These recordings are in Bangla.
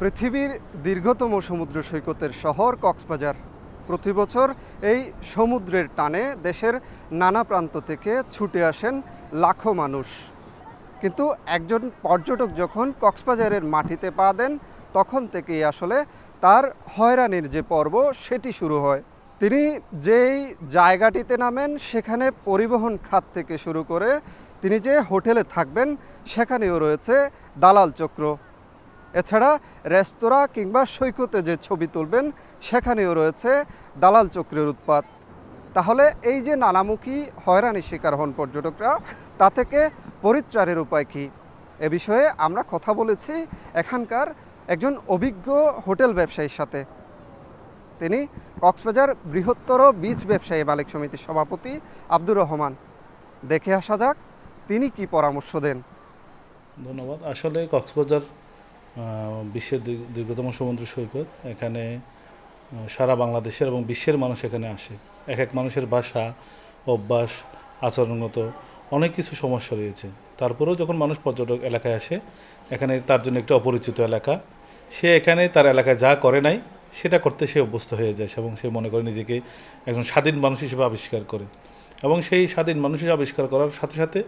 পৃথিবীর দীর্ঘতম সমুদ্র সৈকতের শহর কক্সবাজার। প্রতি বছর এই সমুদ্রের টানে দেশের নানা প্রান্ত থেকে ছুটে আসেন লাখো মানুষ। কিন্তু একজন পর্যটক যখন কক্সবাজারের মাটিতে পা দেন তখন থেকেই আসলে তার হয়রানির যে পর্ব সেটি শুরু হয়। তিনি যেই জায়গাটিতে নামেন সেখানে পরিবহন খাত থেকে শুরু করে তিনি যে হোটেলে থাকবেন সেখানেও রয়েছে দালাল চক্র। এছাড়া রেস্তোরাঁ কিংবা সৈকতে যে ছবি তুলবেন সেখানেও রয়েছে দালাল চক্রের উৎপাত। তাহলে এই যে নানামুখী হয়রানির শিকার হন পর্যটকরা, তা থেকে পরিত্রাণের উপায় কী? এ বিষয়ে আমরা কথা বলেছি এখানকার একজন অভিজ্ঞ হোটেল ব্যবসায়ীর সাথে। তিনি কক্সবাজার বৃহত্তর বীজ ব্যবসায়ী মালিক সমিতির সভাপতি আব্দুর রহমান। দেখে আসা যাক তিনি কি পরামর্শ দেন। ধন্যবাদ। আসলে কক্সবাজার বিশ্বের দীর্ঘতম সমুদ্র সৈকত। এখানে সারা বাংলাদেশের এবং বিশ্বের মানুষ এখানে আসে। এক এক মানুষের ভাষা, অভ্যাস, আচরণগত অনেক কিছু সমস্যা রয়েছে। তারপরেও যখন মানুষ পর্যটক এলাকায় আসে, এখানে তার জন্য একটা অপরিচিত এলাকা। সে এখানে তার এলাকায় যা করে নাই সেটা করতে সে অভ্যস্ত হয়ে যায় এবং সে মনে করে নিজেকে একজন স্বাধীন মানুষ হিসেবে আবিষ্কার করে। এবং সেই স্বাধীন মানুষ হিসেবে আবিষ্কার করার সাথে সাথে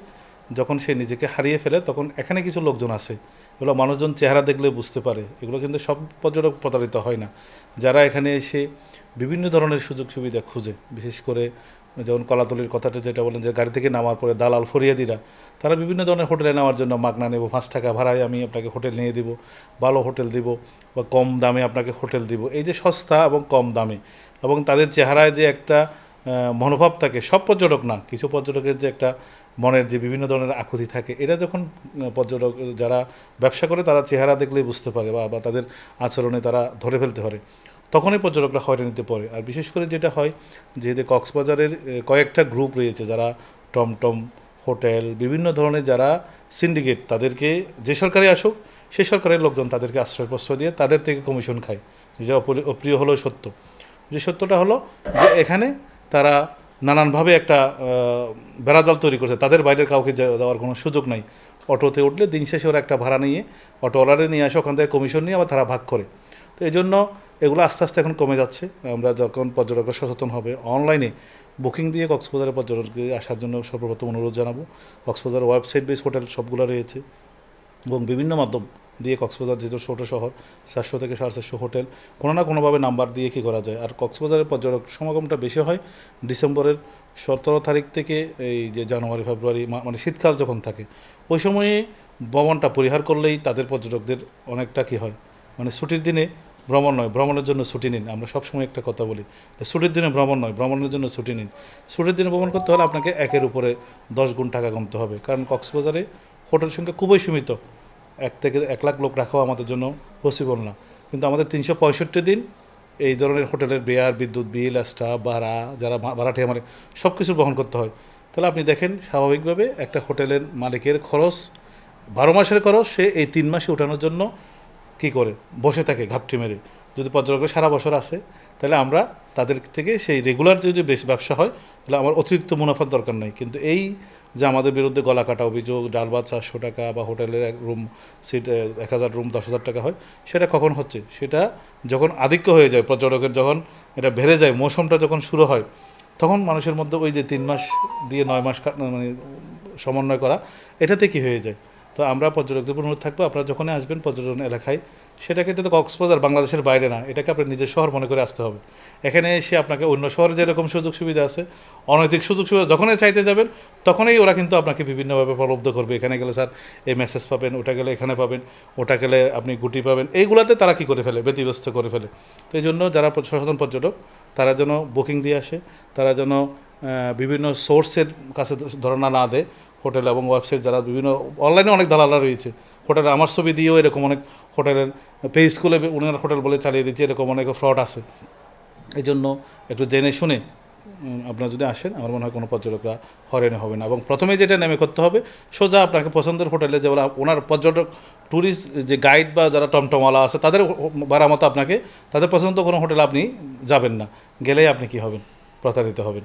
যখন সে নিজেকে হারিয়ে ফেলে, তখন এখানে কিছু লোকজন আছে, এগুলো মানুষজন চেহারা দেখলে বুঝতে পারে। এগুলো কিন্তু সব পর্যটক প্রতারিত হয় না। যারা এখানে এসে বিভিন্ন ধরনের সুযোগ সুবিধা খুঁজে, বিশেষ করে যেমন কলাতলির কথাটা যেটা বলেন, যে গাড়ি থেকে নামার পরে দালাল ফরিয়াদিরা তারা বিভিন্ন ধরনের হোটেলে নেওয়ার জন্য মাগনা নেব, 5 টাকা ভাড়ায় আমি আপনাকে হোটেল নিয়ে দিব, ভালো হোটেল দিব বা কম দামে আপনাকে হোটেল দিব। এই যে সস্তা এবং কম দামে, এবং তাদের চেহারায় যে একটা মনোভাব থাকে, সব পর্যটক না, কিছু পর্যটকের যে একটা মনের যে বিভিন্ন ধরনের আকুতি থাকে, এটা যখন পর্যটক যারা ব্যবসা করে তারা চেহারা দেখলেই বুঝতে পারে বা তাদের আচরণে তারা ধরে ফেলতে পারে, তখনই পর্যটকরা হয়রানিতে পড়ে। আর বিশেষ করে যেটা হয়, যেহেতু কক্সবাজারের কয়েকটা গ্রুপ রয়েছে, যারা টমটম, হোটেল, বিভিন্ন ধরনের যারা সিন্ডিকেট, তাদেরকে যে সরকারে আসুক সেই সরকারের লোকজন তাদেরকে আশ্রয় প্রশ্রয় দিয়ে তাদের থেকে কমিশন খায়। যে অপ্রিয় হলো সত্য, যে সত্যটা হলো যে এখানে তারা নানানভাবে একটা বেড়াজাল তৈরি করছে, তাদের বাইরের কাউকে যাওয়ার কোনো সুযোগ নাই। অটোতে উঠলে দিন শেষে ওরা একটা ভাড়া নিয়ে অটোওয়ালারে নিয়ে আসে, ওখান থেকে কমিশন নিয়ে আবার তারা ভাগ করে। তো এই জন্য এগুলো আস্তে আস্তে এখন কমে যাচ্ছে। আমরা যখন পর্যটকরা সচেতন হবে, অনলাইনে বুকিং দিয়ে কক্সবাজারের পর্যটককে আসার জন্য সর্বপ্রথম অনুরোধ জানাবো। কক্সবাজার ওয়েবসাইট বেস হোটেল সবগুলো রয়েছে এবং বিভিন্ন মাধ্যম দিয়ে কক্সবাজার যেহেতু ছোট শহর, 400 থেকে 450 হোটেল কোনো না কোনোভাবে নাম্বার দিয়ে কী করা যায়। আর কক্সবাজারের পর্যটক সমাগমটা বেশি হয় ডিসেম্বরের 17 তারিখ থেকে এই যে জানুয়ারি ফেব্রুয়ারি, মানে শীতকাল যখন থাকে, ওই সময়ে ভ্রমণটা পরিহার করলেই তাদের পর্যটকদের অনেকটা কী হয়, মানে ছুটির দিনে ভ্রমণ নয়, ভ্রমণের জন্য ছুটি নিন। আমরা সবসময় একটা কথা বলি, ছুটির দিনে ভ্রমণ নয়, ভ্রমণের জন্য ছুটি নিন। ছুটির দিনে ভ্রমণ করতে হলে আপনাকে একের উপরে 10 গুণ টাকা গুনতে হবে, কারণ কক্সবাজারে হোটেল সংখ্যা খুবই সীমিত। 1 থেকে 1 লাখ লোক রাখাও আমাদের জন্য পসিবল না। কিন্তু আমাদের 365 দিন এই ধরনের হোটেলের বেয়ার, বিদ্যুৎ বিল, স্টাফ ভাড়া, যারা ভাড়াটি আমার সব কিছু বহন করতে হয়। তাহলে আপনি দেখেন, স্বাভাবিকভাবে একটা হোটেলের মালিকের খরচ 12 মাসের খরচ সে এই 3 মাসে ওঠানোর জন্য কি করে বসে থাকে ঘাপটি মেরে। যদি পর্যটক সারা বছর আসে, তাহলে আমরা তাদের থেকে সেই রেগুলার যদি বেশি ব্যবসা হয়, তাহলে আমার অতিরিক্ত মুনাফার দরকার নাই। কিন্তু এই যে আমাদের বিরুদ্ধে গলা কাটা অভিযোগ, ডাল ভাত 400 টাকা বা হোটেলের এক রুম সিট 1000 রুম 10,000 টাকা হয়, সেটা কখন হচ্ছে? সেটা যখন আধিক্য হয়ে যায় পর্যটকের, যখন এটা বেড়ে যায়, মৌসুমটা যখন শুরু হয়, তখন মানুষের মধ্যে ওই যে 3 মাস দিয়ে 9 মাস মানে সমন্বয় করা, এটাতে কি হয়ে যায়। তো আমরা পর্যটকদের অনুরোধ থাকবো, আপনারা যখনই আসবেন পর্যটন এলাকায়, সেটাকে এটা তো কক্সবাজার বাংলাদেশের বাইরে না, এটাকে আপনার নিজের শহর মনে করে আসতে হবে। এখানে এসে আপনাকে অন্য শহরে যেরকম সুযোগ সুবিধা আছে, অনৈতিক সুযোগ সুবিধা যখনই চাইতে যাবেন, তখনই ওরা কিন্তু আপনাকে বিভিন্নভাবে প্রলুব্ধ করবে। এখানে গেলে স্যার এই মেসেজ পাবেন, ওটা গেলে এখানে পাবেন, ওটা গেলে আপনি গুটি পাবেন, এইগুলাতে তারা কী করে ফেলে, ব্যতিব্যস্ত করে ফেলে। তো এই জন্য যারা সচেতন পর্যটক, তারা যেন বুকিং দিয়ে আসে, তারা যেন বিভিন্ন সোর্সের কাছে ধারণা না দেয়। হোটেল এবং ওয়েবসাইট যারা বিভিন্ন অনলাইনে অনেক দালালরা রয়েছে, হোটেলে আমার ছবি দিয়েও এরকম অনেক হোটেলের পেজ খুলে উনার হোটেল বলে চালিয়ে দিচ্ছে, এরকম অনেক ফ্রড আছে। এই জন্য একটু জেনে শুনে আপনারা যদি আসেন, আমার মনে হয় কোনো পর্যটকরা হয়রানি হবে না। এবং প্রথমেই যেটা নেমে করতে হবে, সোজা আপনাকে পছন্দের হোটেলে যে ওনার পর্যটক ট্যুরিস্ট যে গাইড বা যারা টমটমওয়ালা আছে, তাদের ভাড়া মতো আপনাকে, তাদের পছন্দ কোনো হোটেলে আপনি যাবেন না, গেলেই আপনি কী হবেন, প্রতারিত হবেন।